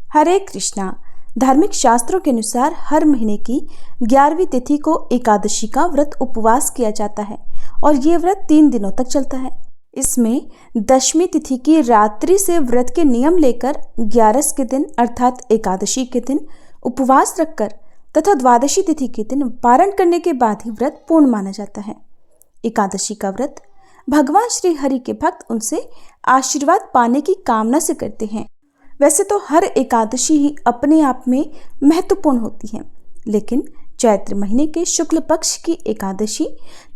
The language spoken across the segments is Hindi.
हरे कृष्णा। धार्मिक शास्त्रों के अनुसार हर महीने की 11वीं तिथि को एकादशी का व्रत उपवास किया जाता है और ये व्रत 3 दिनों तक चलता है। इसमें दशमी तिथि की रात्रि से व्रत के नियम लेकर 11 के दिन अर्थात एकादशी के दिन उपवास रखकर तथा द्वादशी तिथि के दिन पारण करने के बाद ही व्रत पूर्ण माना जाता है। एकादशी का व्रत भगवान श्री हरि के भक्त उनसे आशीर्वाद पाने की कामना से करते हैं। वैसे तो हर एकादशी ही अपने आप में महत्वपूर्ण होती है, लेकिन चैत्र महीने के शुक्ल पक्ष की एकादशी,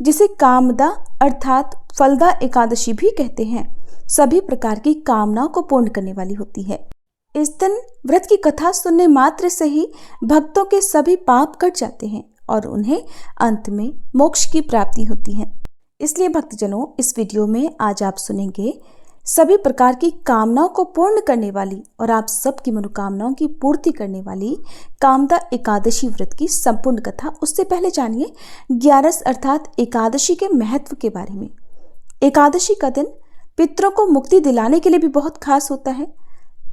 जिसे कामदा अर्थात फलदा एकादशी भी कहते हैं, सभी प्रकार की कामनाओं को पूर्ण करने वाली होती है। इस दिन व्रत की कथा सुनने मात्र से ही भक्तों के सभी पाप कट जाते हैं और उन्हें अंत में मोक्ष की प्राप्ति होती है। इसलिए भक्तजनों, इस वीडियो में आज आप सुनेंगे सभी प्रकार की कामनाओं को पूर्ण करने वाली और आप सबकी मनोकामनाओं की पूर्ति करने वाली कामदा एकादशी व्रत की संपूर्ण कथा। उससे पहले जानिए 11 अर्थात एकादशी के महत्व के बारे में। एकादशी का दिन पितरों को मुक्ति दिलाने के लिए भी बहुत खास होता है,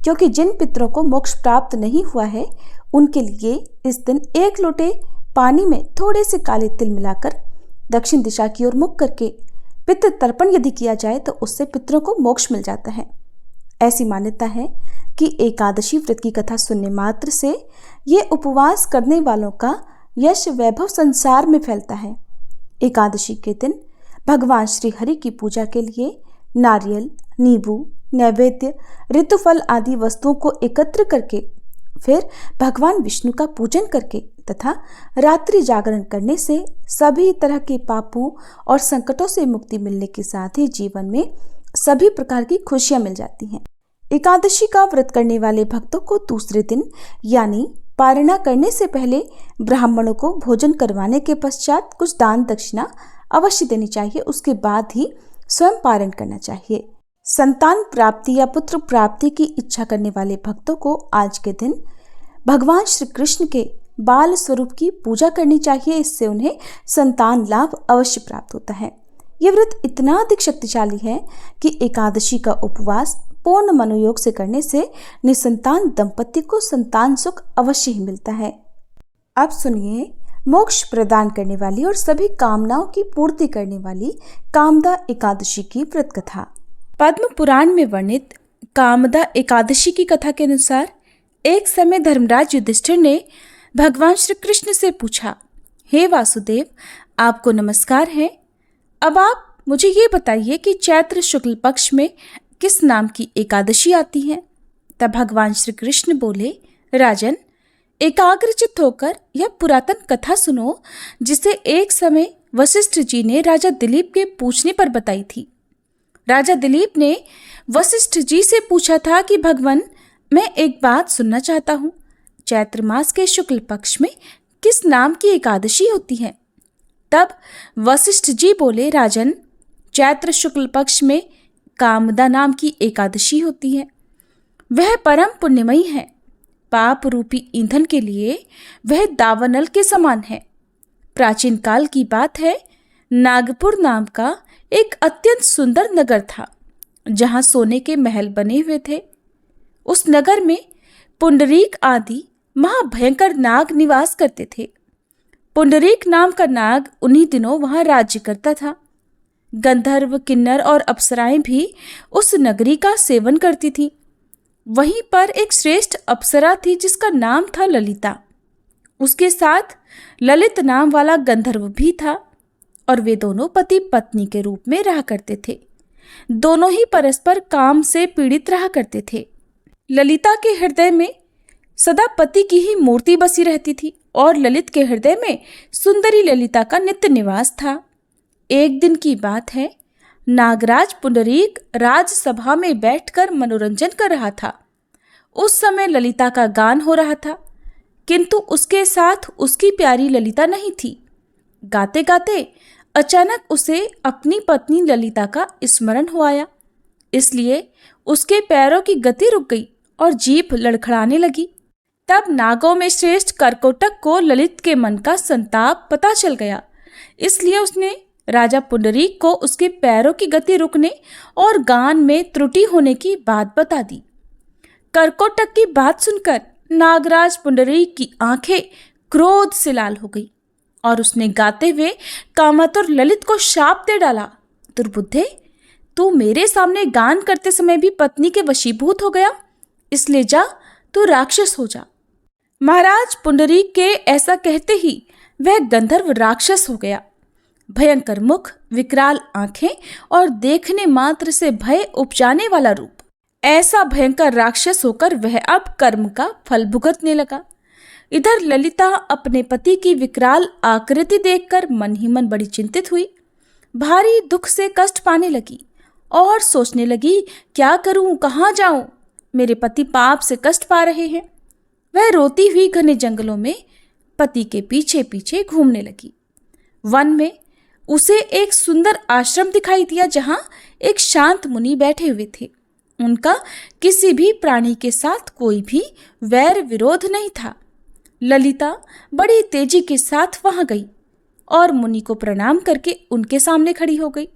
क्योंकि जिन पितरों को मोक्ष प्राप्त नहीं हुआ है उनके लिए इस दिन 1 लोटे पानी में थोड़े से काले तिल मिलाकर दक्षिण दिशा की ओर मुख करके पितृ तर्पण यदि किया जाए तो उससे पितरों को मोक्ष मिल जाता है। ऐसी मान्यता है कि एकादशी व्रत की कथा सुनने मात्र से ये उपवास करने वालों का यश वैभव संसार में फैलता है। एकादशी के दिन भगवान श्री हरि की पूजा के लिए नारियल, नींबू, नैवेद्य, ऋतुफल आदि वस्तुओं को एकत्र करके फिर भगवान विष्णु का पूजन करके तथा रात्रि जागरण करने से सभी तरह के पापों और संकटों से मुक्ति मिलने के साथ ही जीवन में सभी प्रकार की खुशियां मिल जाती हैं। एकादशी का व्रत करने वाले भक्तों को दूसरे दिन यानी पारणा करने से पहले ब्राह्मणों को भोजन करवाने के पश्चात कुछ दान दक्षिणा अवश्य देनी चाहिए। उसके बाद ही स्वयं पारण करना चाहिए। संतान प्राप्ति या पुत्र प्राप्ति की इच्छा करने वाले भक्तों को आज के दिन भगवान श्री कृष्ण के बाल स्वरूप की पूजा करनी चाहिए। इससे उन्हें संतान लाभ अवश्य प्राप्त होता है। यह व्रत इतना अधिक शक्तिशाली है कि एकादशी का उपवास पूर्ण मनोयोग से करने से निसंतान दंपति को संतान सुख अवश्य ही मिलता है। अब सुनिए मोक्ष प्रदान करने वाली और सभी कामनाओं की पूर्ति करने वाली कामदा एकादशी की व्रत कथा। पद्म पुराण में वर्णित कामदा एकादशी की कथा के अनुसार एक समय धर्मराज युधिष्ठिर ने भगवान श्री कृष्ण से पूछा, हे वासुदेव, आपको नमस्कार है। अब आप मुझे ये बताइए कि चैत्र शुक्ल पक्ष में किस नाम की एकादशी आती है। तब भगवान श्री कृष्ण बोले, राजन, एकाग्रचित्त होकर यह पुरातन कथा सुनो, जिसे एक समय वशिष्ठ जी ने राजा दिलीप के पूछने पर बताई थी। राजा दिलीप ने वशिष्ठ जी से पूछा था कि भगवान, मैं एक बात सुनना चाहता हूँ, चैत्र मास के शुक्ल पक्ष में किस नाम की एकादशी होती है। तब वशिष्ठ जी बोले, राजन, चैत्र शुक्ल पक्ष में कामदा नाम की एकादशी होती है। वह परम पुण्यमयी है। पाप रूपी ईंधन के लिए वह दावानल के समान है। प्राचीन काल की बात है, नागपुर नाम का एक अत्यंत सुंदर नगर था, जहां सोने के महल बने हुए थे। उस नगर में पुंडरीक आदि महाभयंकर नाग निवास करते थे। पुंडरीक नाम का नाग उन्हीं दिनों वहां राज्य करता था। गंधर्व, किन्नर और अप्सराएं भी उस नगरी का सेवन करती थीं। वहीं पर एक श्रेष्ठ अप्सरा थी जिसका नाम था ललिता। उसके साथ ललित नाम वाला गंधर्व भी था और वे दोनों पति पत्नी के रूप में रहा करते थे। दोनों ही परस्पर काम से पीड़ित रहा करते थे। ललिता के हृदय में सदा पति की ही मूर्ति बसी रहती थी और ललित के हृदय में सुंदरी ललिता का नित्य निवास था। एक दिन की बात है, नागराज पुंडरीक राजसभा में बैठकर मनोरंजन कर रहा था। उस समय ललिता का गान हो रहा था, किंतु उसके साथ उसकी प्यारी ललिता नहीं थी। गाते गाते अचानक उसे अपनी पत्नी ललिता का स्मरण हो आया। इसलिए उसके पैरों की गति रुक गई और जीभ लड़खड़ाने लगी। तब नागों में श्रेष्ठ करकोटक को ललित के मन का संताप पता चल गया। इसलिए उसने राजा पुंडरीक को उसके पैरों की गति रुकने और गान में त्रुटि होने की बात बता दी। करकोटक की बात सुनकर नागराज पुंडरीक की आंखें क्रोध से लाल हो गई और उसने गाते हुए कामातुर ललित को शाप दे डाला। दुर्बुद्धे, तू मेरे सामने गान करते समय भी पत्नी के वशीभूत हो गया, इसलिए जा, तू राक्षस हो जा। महाराज पुंडरीक के ऐसा कहते ही वह गंधर्व राक्षस हो गया। भयंकर मुख, विकराल आंखें और देखने मात्र से भय उपजाने वाला रूप, ऐसा भयंकर राक्षस होकर वह अब कर्म का फल भुगतने लगा। इधर ललिता अपने पति की विकराल आकृति देखकर मन ही मन बड़ी चिंतित हुई। भारी दुख से कष्ट पाने लगी और सोचने लगी, क्या करूं, कहाँ जाऊं, मेरे पति पाप से कष्ट पा रहे हैं। वह रोती हुई घने जंगलों में पति के पीछे पीछे घूमने लगी। वन में उसे एक सुंदर आश्रम दिखाई दिया जहां एक शांत मुनि बैठे हुए थे। उनका किसी भी प्राणी के साथ कोई भी वैर विरोध नहीं था। ललिता बड़ी तेजी के साथ वहां गई और मुनि को प्रणाम करके उनके सामने खड़ी हो गई।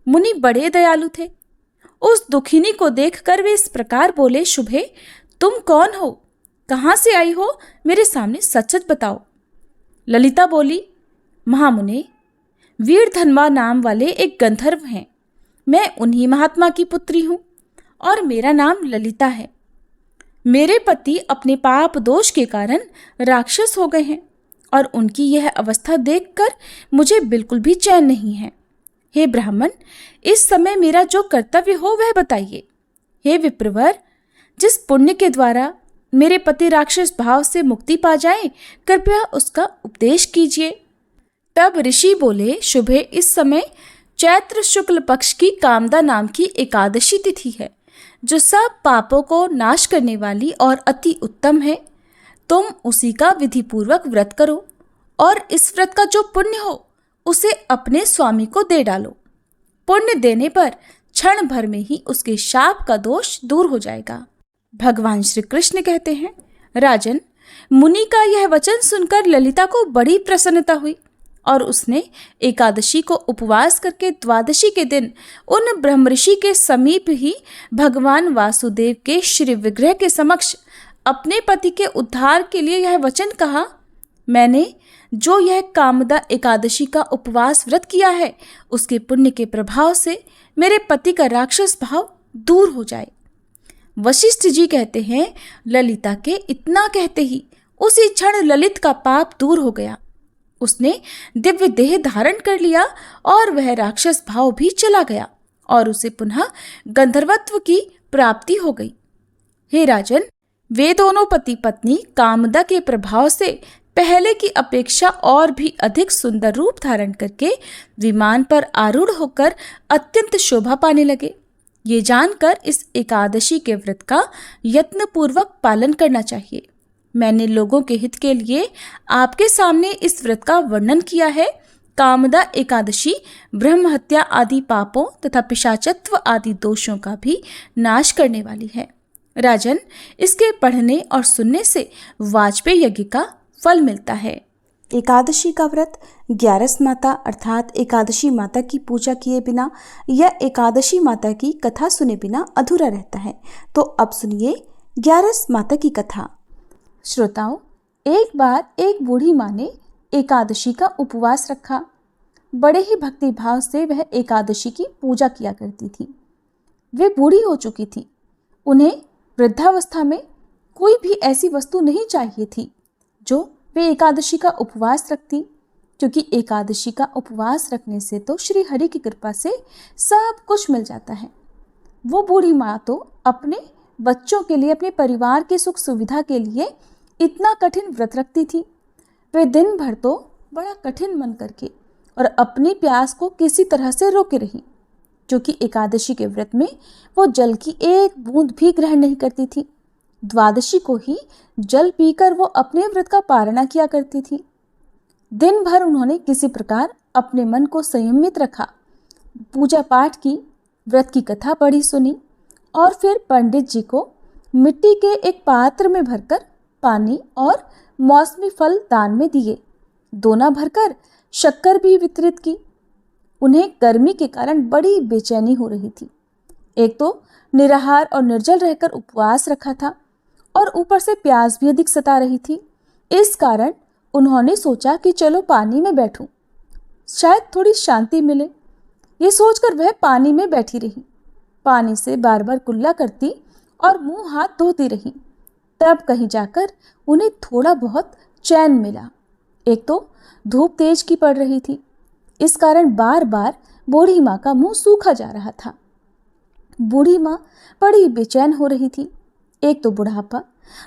मुनि बड़े दयालु थे। उस दुखिनी को देखकर वे इस प्रकार बोले, शुभे, तुम कौन हो, कहाँ से आई हो, मेरे सामने सच सच बताओ। ललिता बोली, महामुने, वीरधन्वा नाम वाले एक गंधर्व हैं। मैं उन्हीं महात्मा की पुत्री हूँ और मेरा नाम ललिता है। मेरे पति अपने पाप दोष के कारण राक्षस हो गए हैं और उनकी यह अवस्था देखकर मुझे बिल्कुल भी चैन नहीं है। हे ब्राह्मण, इस समय मेरा जो कर्तव्य हो वह बताइए। हे विप्रवर, जिस पुण्य के द्वारा मेरे पति राक्षस भाव से मुक्ति पा जाए, कृपया उसका उपदेश कीजिए। तब ऋषि बोले, शुभे, इस समय चैत्र शुक्ल पक्ष की कामदा नाम की एकादशी तिथि है, जो सब पापों को नाश करने वाली और अति उत्तम है। तुम उसी का विधि पूर्वक व्रत करो और इस व्रत का जो पुण्य हो उसे अपने स्वामी को दे डालो। पुण्य देने पर क्षण भर में ही उसके शाप का दोष दूर हो जाएगा। भगवान श्री कृष्ण कहते हैं, राजन, मुनि का यह वचन सुनकर ललिता को बड़ी प्रसन्नता हुई और उसने एकादशी को उपवास करके द्वादशी के दिन उन ब्रह्मऋषि के समीप ही भगवान वासुदेव के श्री विग्रह के समक्ष अपने पति के उद्धार के लिए यह वचन कहा, मैंने जो यह कामदा एकादशी का उपवास व्रत किया है, उसके पुण्य के प्रभाव से मेरे पति का राक्षस भाव दूर हो जाए। वशिष्ठ जी कहते हैं, ललिता के इतना कहते ही उसी क्षण ललित का पाप दूर हो गया। उसने दिव्य देह धारण कर लिया और वह राक्षस भाव भी चला गया और उसे पुनः गंधर्वत्व की प्राप्ति हो गई। हे राजन, वे दोनों पति पत्नी कामदा के प्रभाव से पहले की अपेक्षा और भी अधिक सुंदर रूप धारण करके विमान पर आरूढ़ होकर अत्यंत शोभा पाने लगे। ये जानकर इस एकादशी के व्रत का यत्नपूर्वक पालन करना चाहिए। मैंने लोगों के हित के लिए आपके सामने इस व्रत का वर्णन किया है। कामदा एकादशी ब्रह्म हत्या आदि पापों तथा पिशाचत्व आदि दोषों का भी नाश करने वाली है। राजन, इसके पढ़ने और सुनने से वाजपेयी यज्ञ का फल मिलता है। एकादशी का व्रत ग्यारस माता अर्थात एकादशी माता की पूजा किए बिना या एकादशी माता की कथा सुने बिना अधूरा रहता है। तो अब सुनिए ग्यारस माता की कथा। श्रोताओं, एक बार एक बूढ़ी माँ ने एकादशी का उपवास रखा। बड़े ही भक्ति भाव से वह एकादशी की पूजा किया करती थी। वे बूढ़ी हो चुकी थी। उन्हें वृद्धावस्था में कोई भी ऐसी वस्तु नहीं चाहिए थी जो वे एकादशी का उपवास रखती, क्योंकि एकादशी का उपवास रखने से तो श्री हरि की कृपा से सब कुछ मिल जाता है। वो बूढ़ी माँ तो अपने बच्चों के लिए, अपने परिवार की सुख सुविधा के लिए इतना कठिन व्रत रखती थी। वे दिन भर तो बड़ा कठिन मन करके और अपनी प्यास को किसी तरह से रोके रही, क्योंकि एकादशी के व्रत में वो जल की एक बूंद भी ग्रहण नहीं करती थी। द्वादशी को ही जल पीकर वो अपने व्रत का पारणा किया करती थी। दिन भर उन्होंने किसी प्रकार अपने मन को संयमित रखा, पूजा पाठ की, व्रत की कथा पढ़ी सुनी और फिर पंडित जी को मिट्टी के एक पात्र में भरकर पानी और मौसमी फल दान में दिए। दोना भरकर शक्कर भी वितरित की। उन्हें गर्मी के कारण बड़ी बेचैनी हो रही थी। एक तो निराहार और निर्जल रहकर उपवास रखा था और ऊपर से प्यास भी अधिक सता रही थी। इस कारण उन्होंने सोचा कि चलो पानी में बैठूं, शायद थोड़ी शांति मिले। ये सोचकर वह पानी में बैठी रही, पानी से बार बार कुल्ला करती और मुंह हाथ धोती रही। तब कहीं जाकर उन्हें थोड़ा बहुत चैन मिला। एक तो धूप तेज की पड़ रही थी, इस कारण बार बार बूढ़ी माँ का मुंह सूखा जा रहा था। बूढ़ी माँ बड़ी बेचैन हो रही थी। एक तो बुढ़ापा,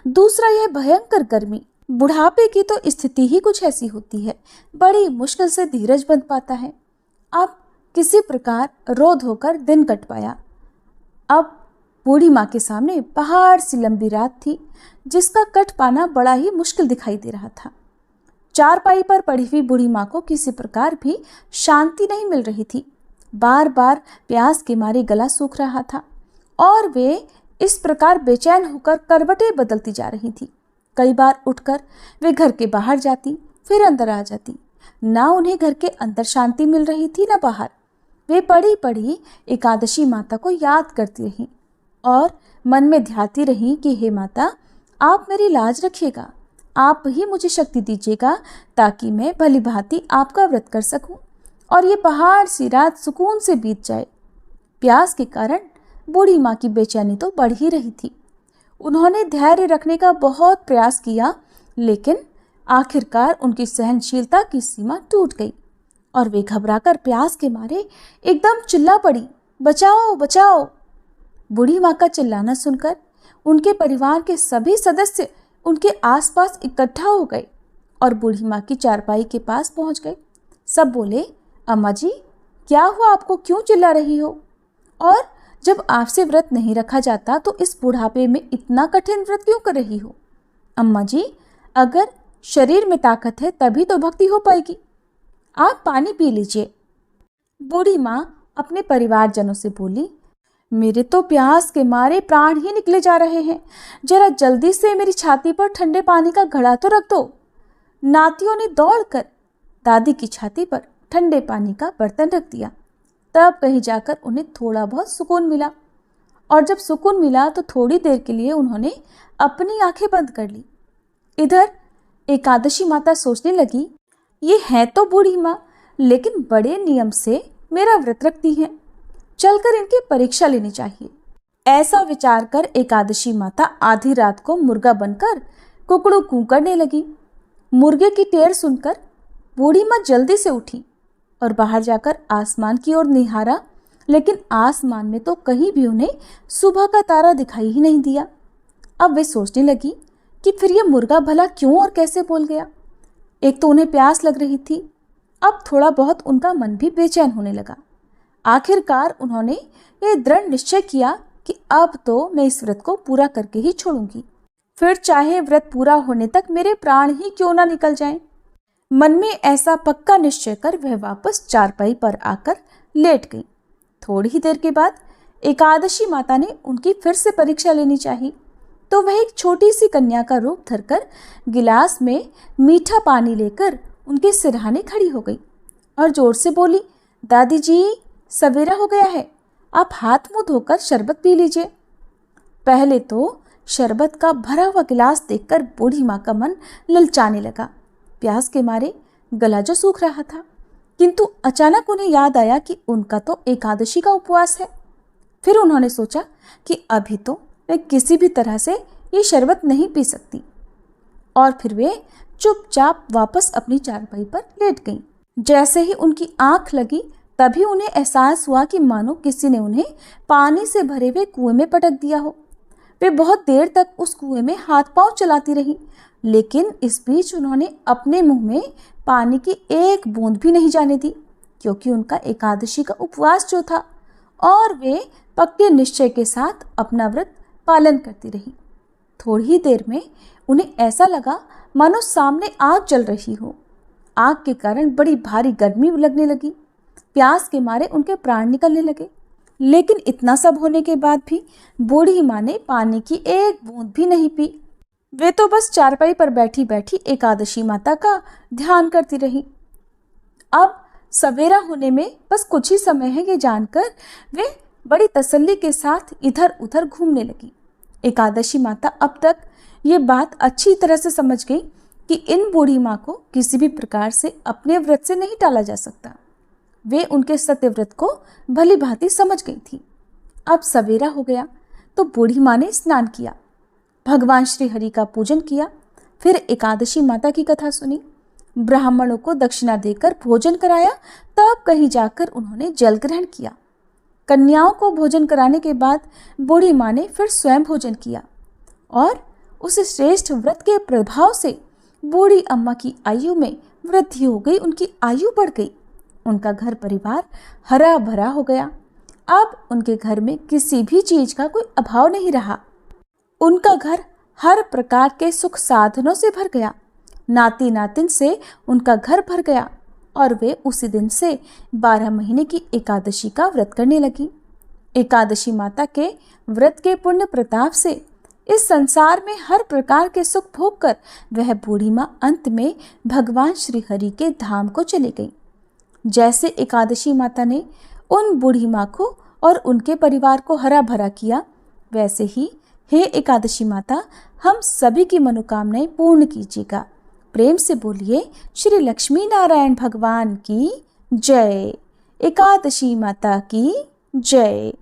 दूसरा यह भयंकर गर्मी। बुढ़ापे की तो स्थिति ही कुछ ऐसी होती है, बड़ी मुश्किल से धीरज बंध पाता है। अब किसी प्रकार रो धोकर दिन कट पाया। अब बूढ़ी माँ के सामने पहाड़ सी लंबी रात थी, जिसका कट पाना बड़ा ही मुश्किल दिखाई दे रहा था। चारपाई पर पड़ी हुई बूढ़ी माँ को किसी प्रकार भी शांति नहीं मिल रही थी। बार बार प्यास के मारे गला सूख रहा था और वे इस प्रकार बेचैन होकर करवटें बदलती जा रही थी। कई बार उठकर वे घर के बाहर जाती, फिर अंदर आ जाती। ना उन्हें घर के अंदर शांति मिल रही थी, ना बाहर। वे पड़ी पड़ी एकादशी माता को याद करती रहीं और मन में ध्याती रहीं कि हे माता, आप मेरी लाज रखिएगा, आप ही मुझे शक्ति दीजिएगा ताकि मैं भली भांति आपका व्रत कर सकूं और ये पहाड़ सी रात सुकून से बीत जाए। प्यास के कारण बूढ़ी माँ की बेचैनी तो बढ़ ही रही थी। उन्होंने धैर्य रखने का बहुत प्रयास किया, लेकिन आखिरकार उनकी सहनशीलता की सीमा टूट गई और वे घबराकर प्यास के मारे एकदम चिल्ला पड़ी, बचाओ बचाओ। बूढ़ी माँ का चिल्लाना सुनकर उनके परिवार के सभी सदस्य उनके आसपास इकट्ठा हो गए और बूढ़ी माँ की चारपाई के पास पहुंच गए। सब बोले, अम्मा जी क्या हुआ, आपको क्यों चिल्ला रही हो? और जब आपसे व्रत नहीं रखा जाता तो इस बुढ़ापे में इतना कठिन व्रत क्यों कर रही हो? अम्मा जी, अगर शरीर में ताकत है तभी तो भक्ति हो पाएगी, आप पानी पी लीजिए। बूढ़ी माँ अपने परिवारजनों से बोली, मेरे तो प्यास के मारे प्राण ही निकले जा रहे हैं, जरा जल्दी से मेरी छाती पर ठंडे पानी का घड़ा तो रख दो। नातियों ने दौड़कर दादी की छाती पर ठंडे पानी का बर्तन रख दिया। तब कहीं जाकर उन्हें थोड़ा बहुत सुकून मिला और जब सुकून मिला तो थोड़ी देर के लिए उन्होंने अपनी आंखें बंद कर ली। इधर एकादशी माता सोचने लगी, ये है तो बूढ़ी माँ, लेकिन बड़े नियम से मेरा व्रत रखती हैं, चलकर इनकी परीक्षा लेनी चाहिए। ऐसा विचार कर एकादशी माता आधी रात को मुर्गा बनकर कुकड़ू कू करने लगी। मुर्गे की टेर सुनकर बूढ़ी माँ जल्दी से उठी और बाहर जाकर आसमान की ओर निहारा, लेकिन आसमान में तो कहीं भी उन्हें सुबह का तारा दिखाई ही नहीं दिया। अब वे सोचने लगी कि फिर यह मुर्गा भला क्यों और कैसे बोल गया। एक तो उन्हें प्यास लग रही थी, अब थोड़ा बहुत उनका मन भी बेचैन होने लगा। आखिरकार उन्होंने ये दृढ़ निश्चय किया कि अब तो मैं इस व्रत को पूरा करके ही छोड़ूंगी, फिर चाहे व्रत पूरा होने तक मेरे प्राण ही क्यों ना निकल जाएं। मन में ऐसा पक्का निश्चय कर वह वापस चारपाई पर आकर लेट गई। थोड़ी ही देर के बाद एकादशी माता ने उनकी फिर से परीक्षा लेनी चाहिए, तो वह एक छोटी सी कन्या का रूप धरकर गिलास में मीठा पानी लेकर उनके सिरहाने खड़ी हो गई और जोर से बोली, दादी जी सवेरा हो गया है, आप हाथ मुंह धोकर शरबत पी लीजिए। पहले तो शरबत का भरा हुआ गिलास देखकर बूढ़ी माँ का मन ललचाने लगा। प्यास के मारे गला जो सूख रहा था, किंतु अचानक उन्हें याद आया कि उनका तो एकादशी का उपवास है। फिर उन्होंने सोचा कि अभी तो वे किसी भी तरह से ये शरबत नहीं पी सकती और फिर वे चुपचाप वापस अपनी चारपाई पर लेट गईं। जैसे ही उनकी आंख लगी तभी उन्हें एहसास हुआ कि मानो किसी ने उन्हें पानी से भरे हुए कुएं में पटक दिया हो। वे बहुत देर तक उस कुएं में हाथ पांव चलाती रहीं, लेकिन इस बीच उन्होंने अपने मुंह में पानी की एक बूंद भी नहीं जाने दी, क्योंकि उनका एकादशी का उपवास जो था और वे पक्के निश्चय के साथ अपना व्रत पालन करती रही। थोड़ी ही देर में उन्हें ऐसा लगा मानो सामने आग जल रही हो। आग के कारण बड़ी भारी गर्मी लगने लगी। प्यास के मारे उनके प्राण निकलने लगे, लेकिन इतना सब होने के बाद भी बूढ़ी माँ ने पानी की एक बूंद भी नहीं पी। वे तो बस चारपाई पर बैठी बैठी एकादशी माता का ध्यान करती रही। अब सवेरा होने में बस कुछ ही समय है, ये जानकर वे बड़ी तसल्ली के साथ इधर उधर घूमने लगी। एकादशी माता अब तक ये बात अच्छी तरह से समझ गई कि इन बूढ़ी माँ को किसी भी प्रकार से अपने व्रत से नहीं टाला जा सकता। वे उनके सत्यव्रत को भली भांति समझ गई थी। अब सवेरा हो गया तो बूढ़ी माँ ने स्नान किया, भगवान श्री हरि का पूजन किया, फिर एकादशी माता की कथा सुनी, ब्राह्मणों को दक्षिणा देकर भोजन कराया, तब कहीं जाकर उन्होंने जल ग्रहण किया। कन्याओं को भोजन कराने के बाद बूढ़ी माँ ने फिर स्वयं भोजन किया और उस श्रेष्ठ व्रत के प्रभाव से बूढ़ी अम्मा की आयु में वृद्धि हो गई, उनकी आयु बढ़ गई। उनका घर परिवार हरा भरा हो गया। अब उनके घर में किसी भी चीज का कोई अभाव नहीं रहा। उनका घर हर प्रकार के सुख साधनों से भर गया। नाती नातिन से उनका घर भर गया और वे उसी दिन से 12 महीने की एकादशी का व्रत करने लगी। एकादशी माता के व्रत के पुण्य प्रताप से इस संसार में हर प्रकार के सुख भोग कर वह बूढ़ी माँ अंत में भगवान श्री हरि के धाम को चली गई। जैसे एकादशी माता ने उन बूढ़ी माँ को और उनके परिवार को हरा भरा किया, वैसे ही हे एकादशी माता, हम सभी की मनोकामनाएं पूर्ण कीजिएगा। प्रेम से बोलिए श्री लक्ष्मी नारायण भगवान की जय। एकादशी माता की जय।